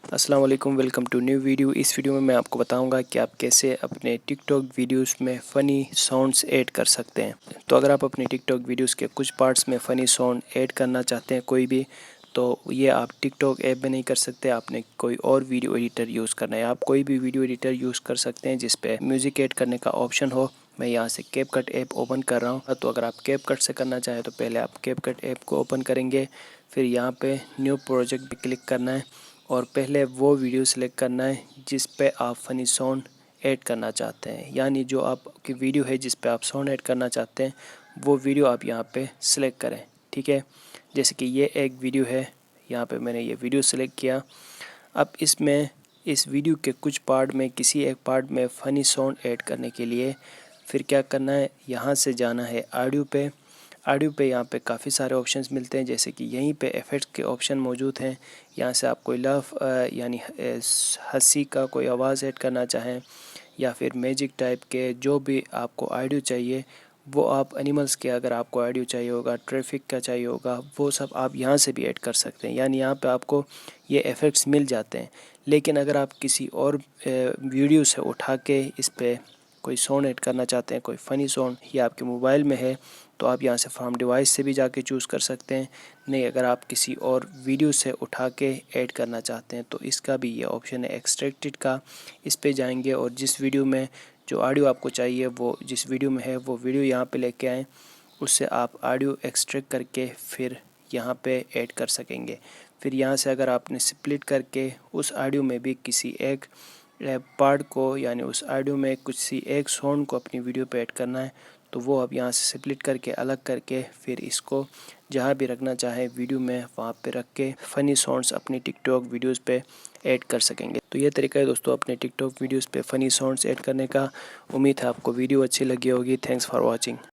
अस्सलाम वालेकुम, welcome to new video. इस वीडियो में मैं आपको बताऊंगा कि आप कैसे अपने टिकटॉक वीडियोस में फ़नी साउंड्स ऐड कर सकते हैं। तो अगर आप अपने टिकटॉक वीडियोस के कुछ पार्ट्स में फ़नी साउंड ऐड करना चाहते हैं कोई भी, तो ये आप टिकटॉक ऐप में नहीं कर सकते। आपने कोई और वीडियो एडिटर यूज़ करना है। आप कोई भी वीडियो एडिटर यूज़ कर सकते हैं जिस पे म्यूज़िक ऐड करने का ऑप्शन हो। मैं यहाँ से कैपकट ऐप ओपन कर रहा हूँ। तो अगर आप कैपकट से करना चाहें तो पहले आप कैपकट ऐप को ओपन करेंगे, फिर यहाँ पे न्यू प्रोजेक्ट पे क्लिक करना है और पहले वो वीडियो सेलेक्ट करना है जिस पे आप फ़नी साउंड ऐड करना चाहते हैं। यानी जो आपकी वीडियो है जिस पे आप साउंड ऐड करना चाहते हैं वो वीडियो आप यहाँ पे सिलेक्ट करें। ठीक है, जैसे कि ये एक वीडियो है, यहाँ पे मैंने ये वीडियो सेलेक्ट किया। अब इस वीडियो के कुछ पार्ट में किसी एक पार्ट में फ़नी साउंड ऐड करने के लिए फिर क्या करना है, यहाँ से जाना है ऑडियो पे यहाँ पे काफ़ी सारे ऑप्शंस मिलते हैं। जैसे कि यहीं पे इफ़ेक्ट्स के ऑप्शन मौजूद हैं। यहाँ से आप कोई लव यानी हंसी का कोई आवाज़ ऐड करना चाहें या फिर मैजिक टाइप के जो भी आपको ऑडियो चाहिए वो आप एनिमल्स के अगर आपको ऑडियो चाहिए होगा, ट्रैफिक का चाहिए होगा, वो सब आप यहाँ से भी ऐड कर सकते हैं। यानी यहाँ पे आपको ये इफ़ेक्ट्स मिल जाते हैं। लेकिन अगर आप किसी और वीडियो से उठा के इस पे कोई साउंड ऐड करना चाहते हैं, कोई फ़नी साउंड, या आपके मोबाइल में है तो आप यहाँ से फ्रॉम डिवाइस से भी जाके चूज़ कर सकते हैं। नहीं, अगर आप किसी और वीडियो से उठा के ऐड करना चाहते हैं तो इसका भी ये ऑप्शन है एक्सट्रैक्टेड का। इस पे जाएंगे और जिस वीडियो में जो ऑडियो आपको चाहिए वो जिस वीडियो में है वो वीडियो यहाँ पे लेके आएँ, उससे आप ऑडियो एक्सट्रैक्ट करके फिर यहाँ पे ऐड कर सकेंगे। फिर यहाँ से अगर आपने स्प्लिट करके उस ऑडियो में भी किसी एक पार्ट को यानी उस ऑडियो में किसी एक साउंड को अपनी वीडियो पे ऐड करना है तो वो आप यहाँ से स्प्लिट करके अलग करके फिर इसको जहाँ भी रखना चाहे वीडियो में वहाँ पे रख के फ़नी साउंड्स अपनी टिकटॉक वीडियोस पे ऐड कर सकेंगे। तो ये तरीका है दोस्तों अपने टिकटॉक वीडियोस पे फ़नी साउंड्स ऐड करने का। उम्मीद है आपको वीडियो अच्छी लगी होगी। Thanks for watching.